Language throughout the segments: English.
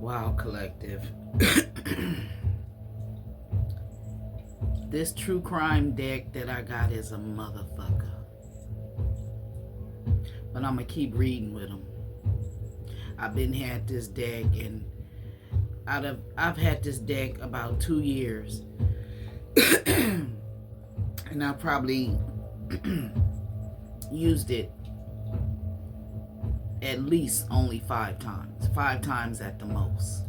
Wow, collective. This true crime deck that I got is a motherfucker. But I'm going to keep reading with them. I've had this deck, and I've had this deck about 2 years. And I probably used it at least only 5 times. 5 times at the most.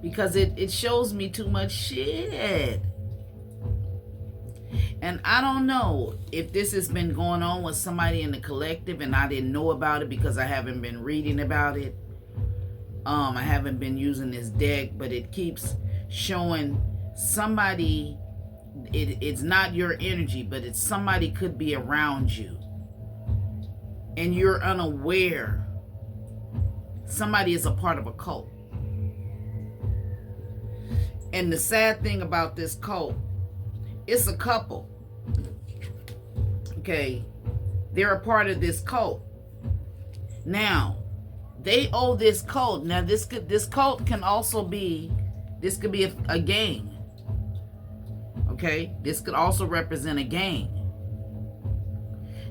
Because it shows me too much shit. And I don't know if this has been going on with somebody in the collective and I didn't know about it because I haven't been reading about it. I haven't been using this deck, but it keeps showing somebody. It's not your energy, but it's somebody could be around you. And you're unaware. Somebody is a part of a cult. And the sad thing about this cult, it's a couple. Okay. They're a part of this cult. Now, they owe this cult. Now, this cult can also be, this could be a gang. Okay? This could also represent a gang.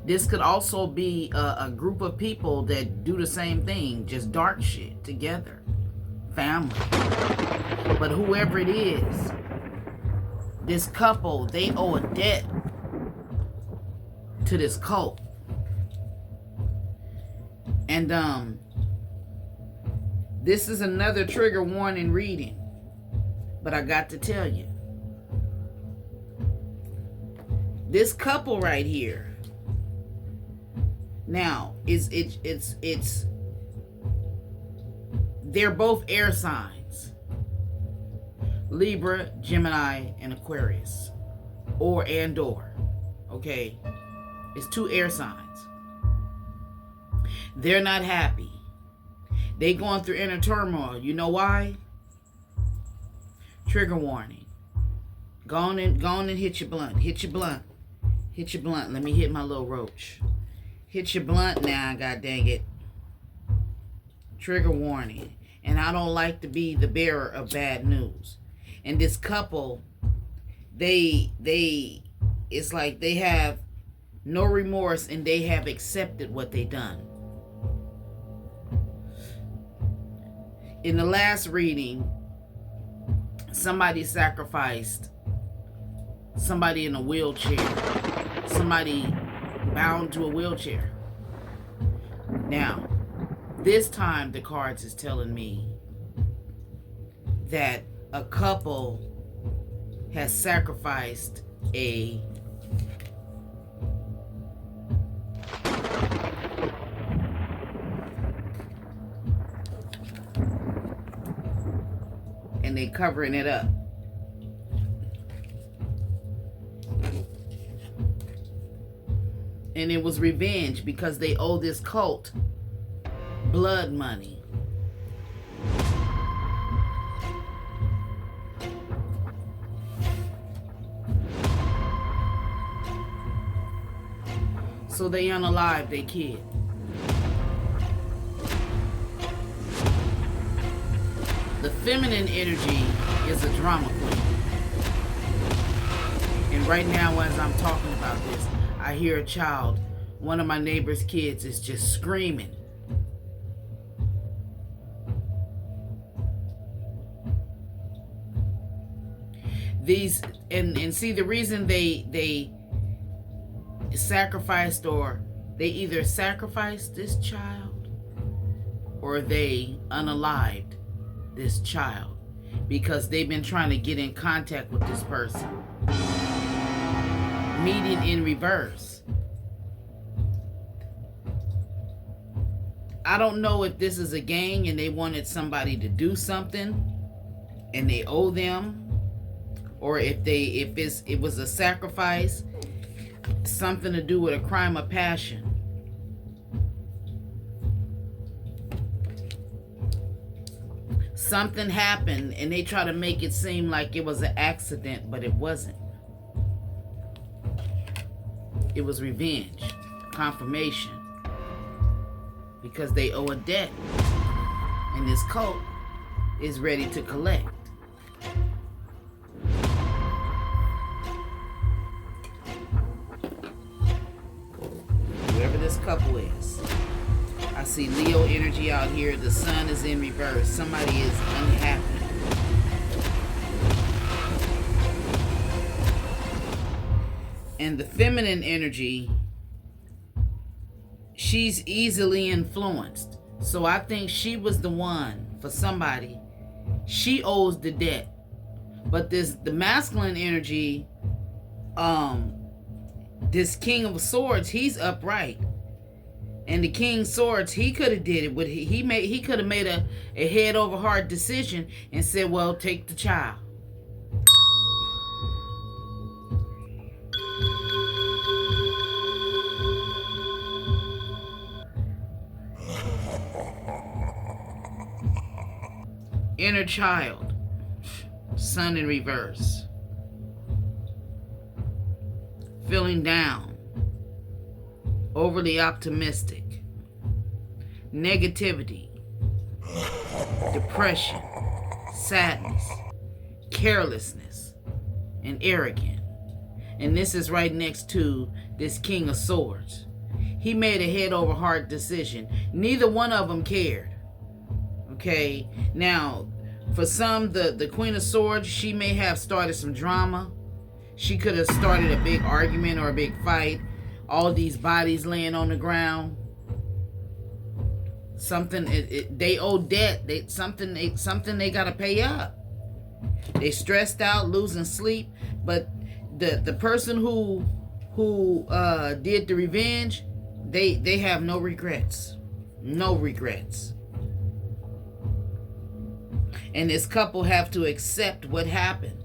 This could also be a group of people that do the same thing, just dark shit together. Family. But whoever it is, this couple, they owe a debt to this cult. And this is another trigger warning reading. But I got to tell you, this couple right here, now it's they're both air signs. Libra, Gemini, and Aquarius. Or. Okay? It's 2 air signs. They're not happy. They going through inner turmoil. You know why? Trigger warning. Go on and hit your blunt. Hit your blunt. Hit your blunt. Let me hit my little roach. Hit your blunt now, god dang it. Trigger warning. And I don't like to be the bearer of bad news. And this couple, it's like they have no remorse and they have accepted what they done. In the last reading, somebody sacrificed somebody in a wheelchair. Somebody bound to a wheelchair. Now, this time the cards is telling me that a couple has sacrificed a and they covering it up. And it was revenge because they owe this cult blood money. So they unalive their kid. The feminine energy is a drama queen. And right now as I'm talking about this, I hear a child, one of my neighbor's kids is just screaming. These and see the reason they sacrificed, or they either sacrificed this child or they unalived this child because they've been trying to get in contact with this person. Meeting in reverse. I don't know if this is a gang and they wanted somebody to do something and they owe them, or if it was a sacrifice, something to do with a crime of passion. Something happened and they try to make it seem like it was an accident, but it wasn't. It was revenge, confirmation, because they owe a debt. And this cult is ready to collect. Whoever this couple is. I see Leo energy out here. The sun is in reverse. Somebody is unhappy. And the feminine energy, she's easily influenced. So I think she was the one for somebody. She owes the debt. But the masculine energy, this King of Swords, he's upright. And the King of Swords, he could have did it, but he could have made a head over heart decision and said, well, take the child. Inner child, sun in reverse. Feeling down, overly optimistic, negativity, depression, sadness, carelessness, and arrogant. And this is right next to this King of Swords. He made a head over heart decision. Neither one of them cared. Okay, now for some, the Queen of Swords, she may have started some drama. She could have started a big argument or a big fight. All these bodies laying on the ground. Something they owe debt. Something they gotta pay up. They stressed out, losing sleep. But the person who did the revenge, they have no regrets. No regrets. And this couple have to accept what happened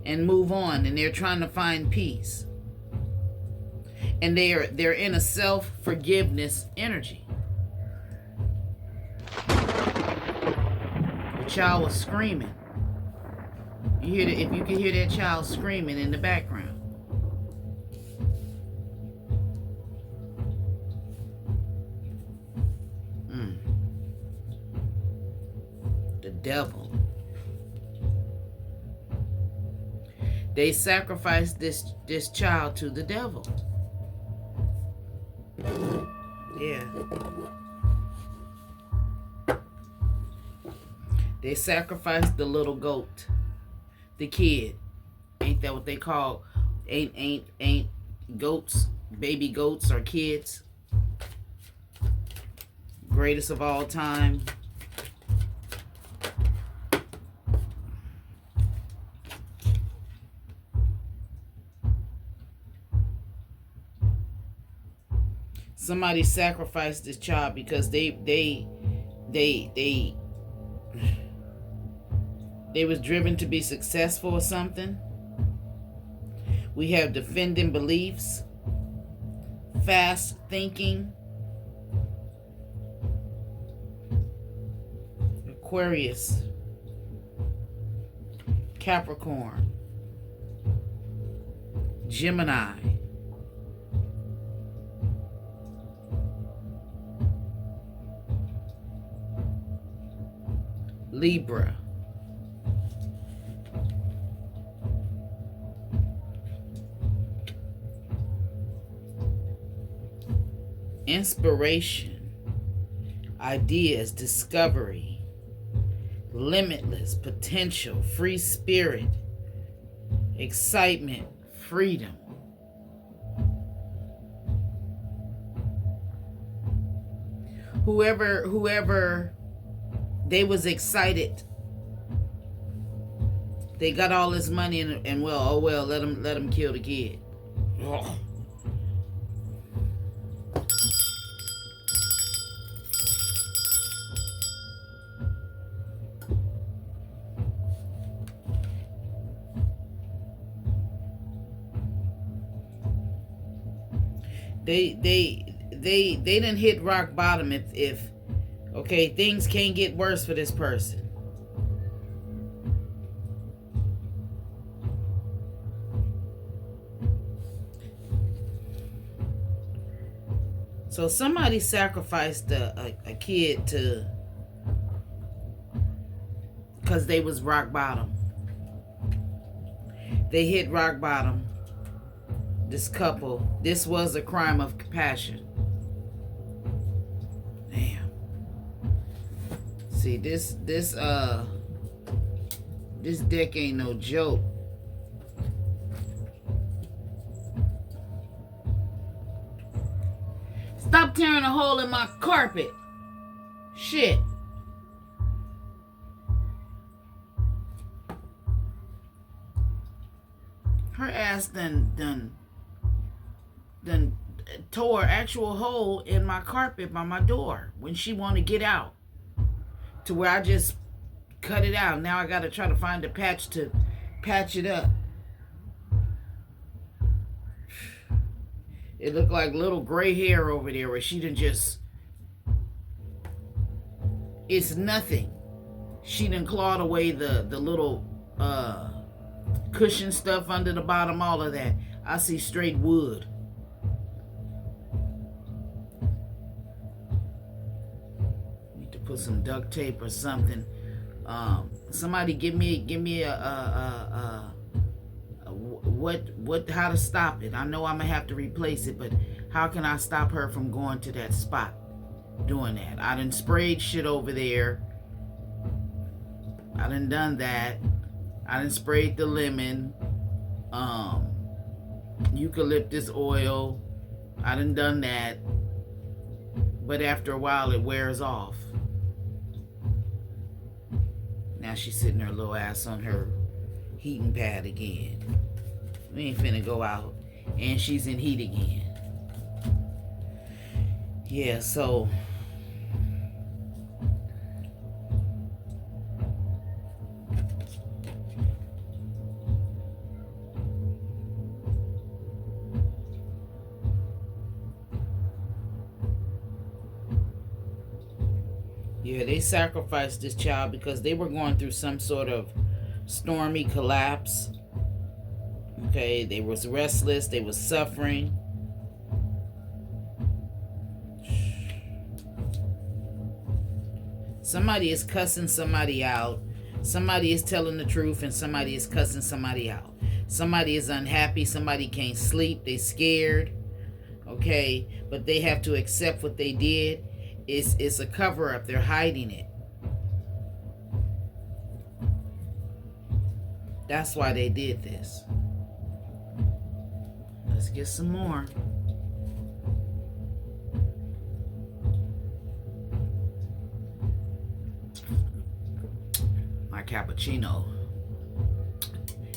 and move on, and they're trying to find peace. And they're in a self-forgiveness energy. The child was screaming. If you can hear that child screaming in the background. The devil. They sacrificed this child to the devil. Yeah. They sacrificed the little goat. The kid. Ain't that what they call? Ain't goats, baby goats or kids. Greatest of all time. Somebody sacrificed this child because they was driven to be successful or something. We have defending beliefs, fast thinking, Aquarius, Capricorn, Gemini, Libra, inspiration, ideas, discovery, limitless potential, free spirit, excitement, freedom. Whoever they was excited. They got all this money and well, let them kill the kid. Ugh. They didn't hit rock bottom if okay, things can't get worse for this person. So somebody sacrificed a kid because they was rock bottom. They hit rock bottom. This couple, this was a crime of compassion. Damn. See, this deck ain't no joke. Stop tearing a hole in my carpet. Shit. Her ass done tore an actual hole in my carpet by my door when she wanted to get out. To where I just cut it out. Now I gotta try to find a patch to patch it up. It looked like little gray hair over there where she done just... It's nothing. She done clawed away the little cushion stuff under the bottom, all of that. I see straight wood. Need to put some duct tape or something. Somebody give me a how to stop it. I know I'm gonna have to replace it, but how can I stop her from going to that spot doing that? I done sprayed shit over there. I done that. I done sprayed the lemon, eucalyptus oil. I done that. But after a while it wears off. Now she's sitting her little ass on her heating pad again. We ain't finna go out. And she's in heat again. Yeah, so... Yeah, they sacrificed this child because they were going through some sort of stormy collapse. Okay, they was restless, they was suffering. Somebody is cussing somebody out. Somebody is telling the truth and somebody is cussing somebody out. Somebody is unhappy, somebody can't sleep, they scared. Okay, but they have to accept what they did. It's a cover-up. They're hiding it. That's why they did this. Let's get some more. My cappuccino.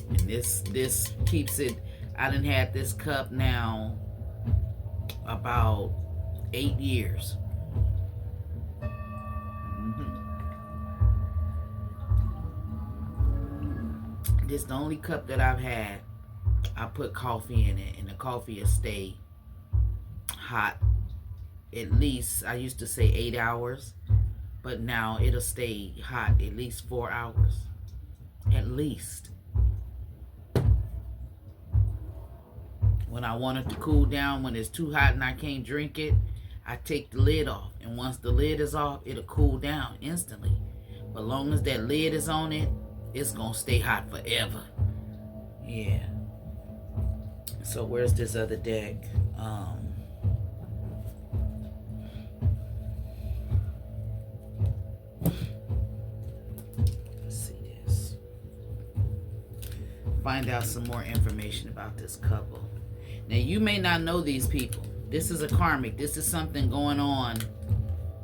And this keeps it. I done had this cup now about 8 years. This is the only cup that I've had. I put coffee in it, and the coffee will stay hot. At least, I used to say 8 hours, but now it'll stay hot at least 4 hours. At least. When I want it to cool down, when it's too hot and I can't drink it, I take the lid off. And once the lid is off, it'll cool down instantly. But long as that lid is on it, it's gonna stay hot forever. Yeah. So where's this other deck? Let's see this. Find out some more information about this couple. Now you may not know these people. This is a karmic. This is something going on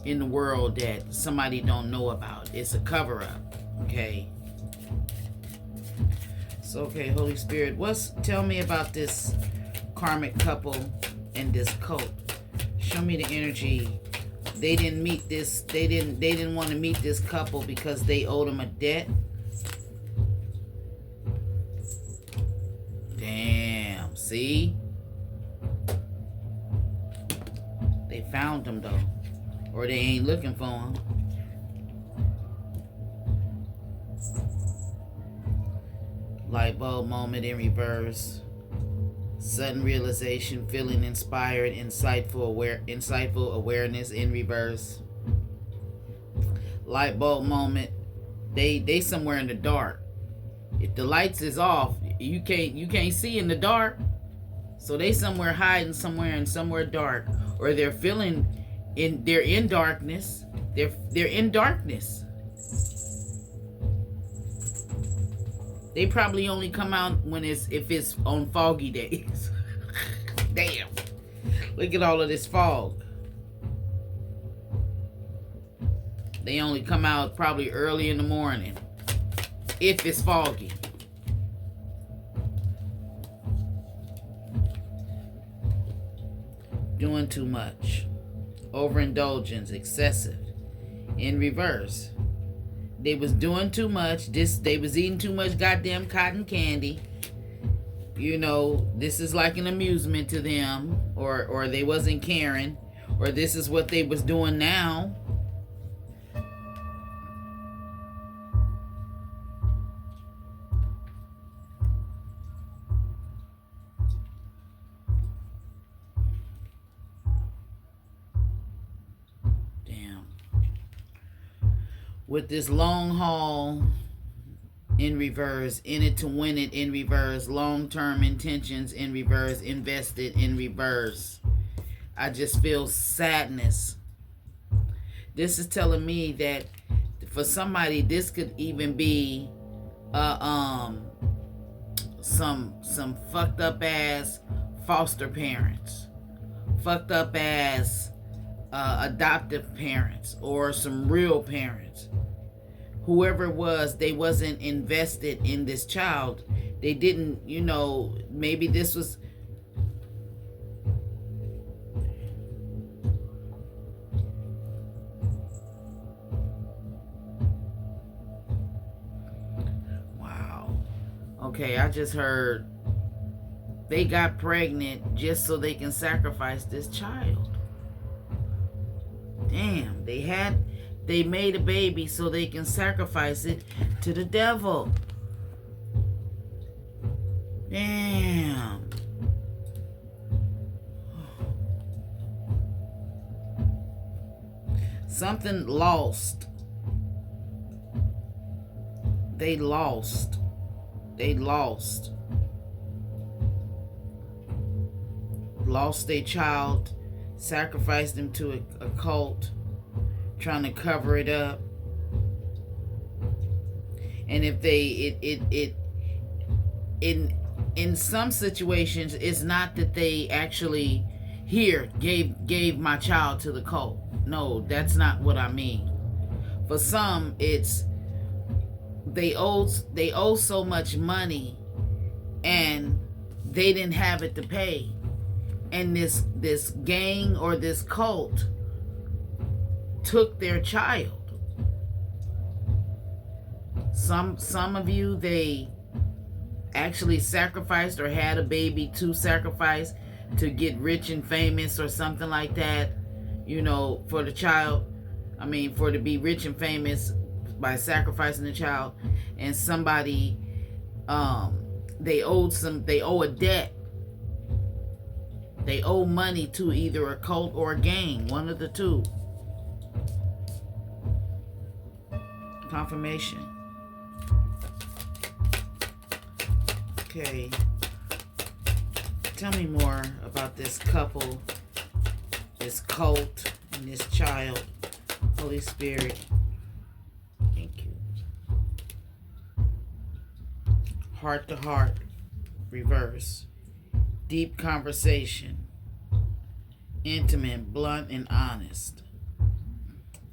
in the world that somebody don't know about. It's a cover-up. Okay. So, okay, Holy Spirit, tell me about this karmic couple and this cult. Show me the energy. They didn't meet this. They didn't want to meet this couple because they owed them a debt. Damn. See? They found them though, or they ain't looking for them. Light bulb moment in reverse. Sudden realization, feeling inspired, insightful awareness in reverse. Light bulb moment, They somewhere in the dark. If the lights is off, you can't see in the dark. So they somewhere hiding somewhere dark, or they're in darkness. They're in darkness. They probably only come out if it's on foggy days. Damn. Look at all of this fog. They only come out probably early in the morning if it's foggy. Doing too much. Overindulgence, excessive. In reverse. They was doing too much. They was eating too much goddamn cotton candy. You know, this is like an amusement to them, or they wasn't caring, or this is what they was doing now. Damn. With this long haul in reverse, in it to win it in reverse, long-term intentions in reverse, invested in reverse. I just feel sadness. This is telling me that for somebody, this could even be some fucked up ass foster parents, fucked up ass adoptive parents, or some real parents. Whoever it was, they wasn't invested in this child. They didn't, maybe this was... Wow. Okay, I just heard they got pregnant just so they can sacrifice this child. Damn, they made a baby so they can sacrifice it to the devil. Damn. Something lost. They lost. Lost their child, sacrificed them to a cult, trying to cover it up. And if in some situations, it's not that they actually gave my child to the cult. No, that's not what I mean. For some, it's they owe so much money and they didn't have it to pay. And this gang or this cult took their child. Some of you, they actually sacrificed or had a baby to sacrifice to get rich and famous or something like that, for the child. I mean, for to be rich and famous by sacrificing the child. And somebody, they owe a debt. They owe money to either a cult or a gang, one of the two. Confirmation. Okay. Tell me more about this couple, this cult, and this child. Holy Spirit. Thank you. Heart to heart. Reverse. Deep conversation. Intimate, blunt, and honest.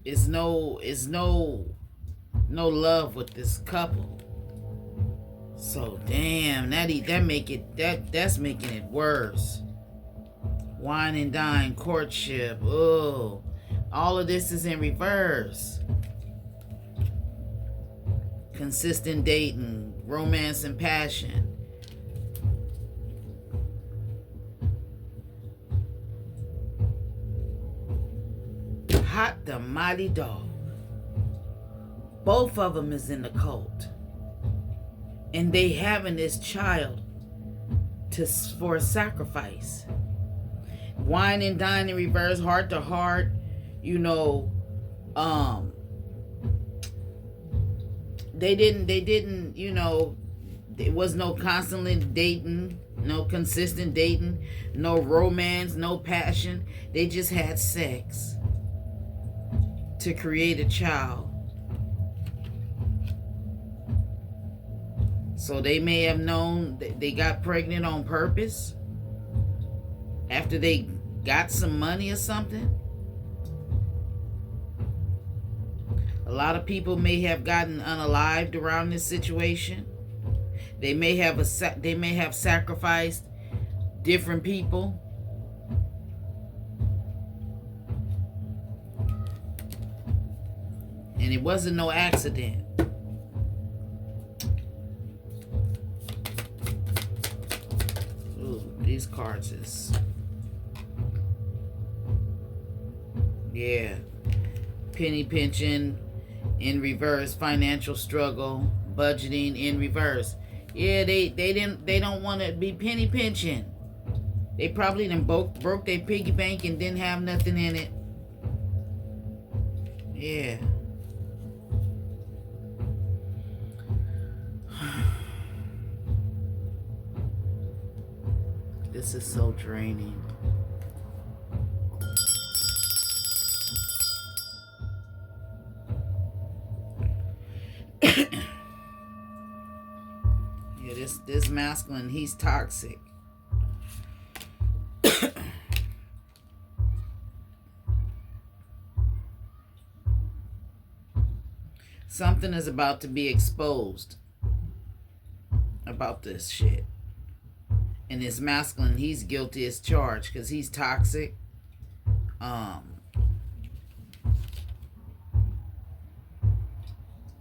It's no love with this couple. So damn, that's making it worse. Wine and dine, courtship, all of this is in reverse. Consistent dating, romance and passion. Hot the mighty dog. Both of them is in the cult. And they having this child for a sacrifice. Wine and dine in reverse, heart to heart, they didn't, there was no constantly dating, no consistent dating, no romance, no passion. They just had sex to create a child. So they may have known that they got pregnant on purpose after they got some money or something. A lot of people may have gotten unalived around this situation. They may have sacrificed different people. And it wasn't no accident. Ooh, these cards is... Yeah. Penny pinching in reverse, financial struggle, budgeting in reverse. Yeah, they don't want to be penny pinching. They probably done broke their piggy bank and didn't have nothing in it. Yeah. This is so draining. Yeah, this masculine, he's toxic. Something is about to be exposed about this shit. And this masculine, he's guilty as charged because he's toxic.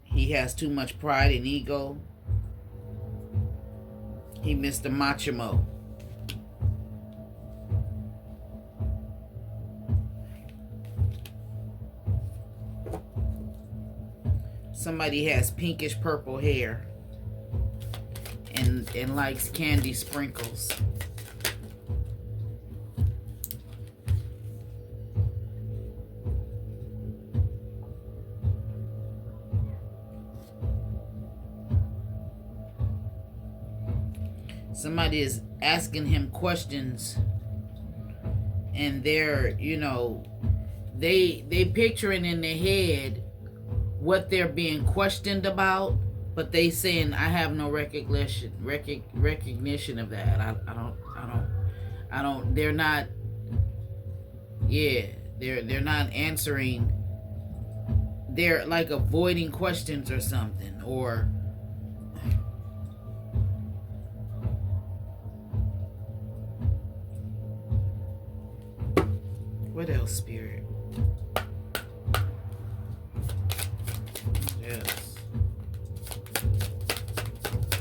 He has too much pride and ego. He Mr. Macho. Somebody has pinkish purple hair and likes candy sprinkles. Somebody is asking him questions, and they're, they picturing in their head what they're being questioned about, but they saying, I have no recognition of that. I don't, they're not, they're not answering. They're like avoiding questions or something, or what else, Spirit? Yes.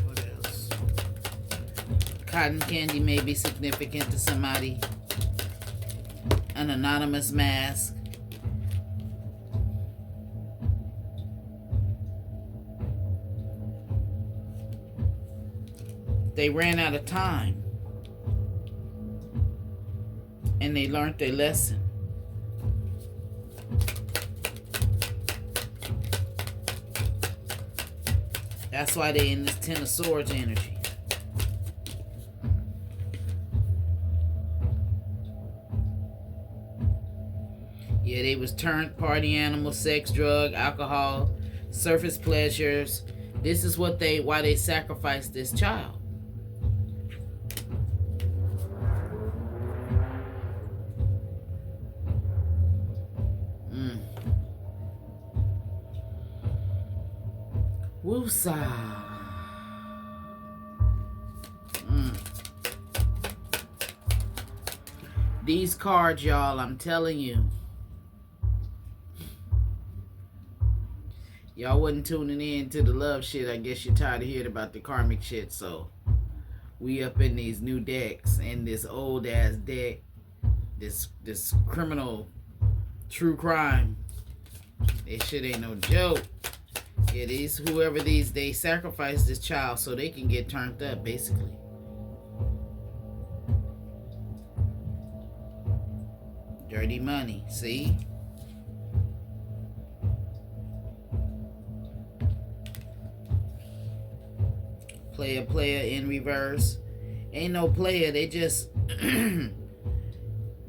What else? Cotton candy may be significant to somebody. An anonymous mask. They ran out of time. And they learned their lesson. That's why they in this Ten of Swords energy. Yeah, they was turned party animal, sex, drug, alcohol, surface pleasures. This is why they sacrificed this child. Woosah. These cards, y'all, I'm telling you. Y'all wasn't tuning in to the love shit. I guess you're tired of hearing about the karmic shit. So we up in these new decks and this old ass deck. This criminal true crime. This shit ain't no joke. Yeah, they sacrifice this child so they can get turned up, basically. Dirty money, see? Player in reverse. Ain't no player. They just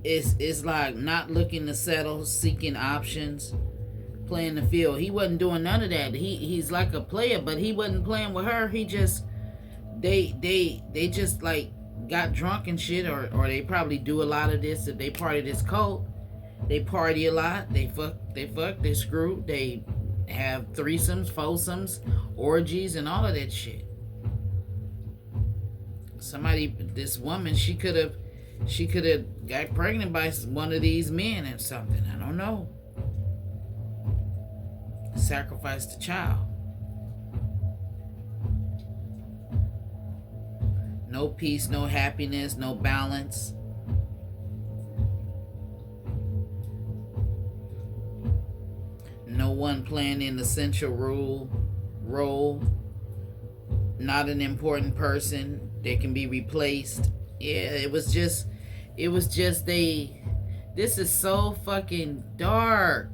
it's like not looking to settle, seeking options, playing the field. He wasn't doing none of that. He's like a player, but he wasn't playing with her. He just they just like got drunk and shit, or they probably do a lot of this if they part of this cult. They party a lot. They fuck. They screw. They have threesomes, foursomes, orgies, and all of that shit. This woman, she could have got pregnant by one of these men or something. I don't know. Sacrificed the child. No peace, no happiness, no balance. No one playing an essential role. Not an important person. They can be replaced. Yeah, it was just this is so fucking dark.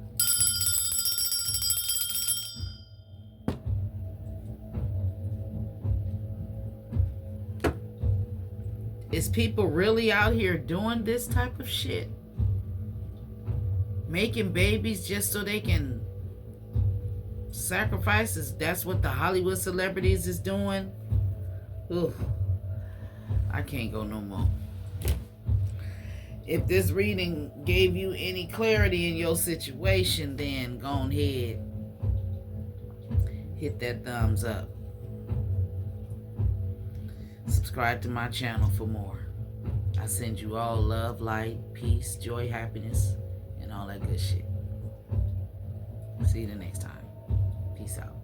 Is people really out here doing this type of shit? Making babies just so they can sacrifice? That's what the Hollywood celebrities is doing? Ugh. I can't go no more. If this reading gave you any clarity in your situation, then go ahead. Hit that thumbs up. Subscribe to my channel for more. I send you all love, light, peace, joy, happiness, and all that good shit. See you the next time. Peace out.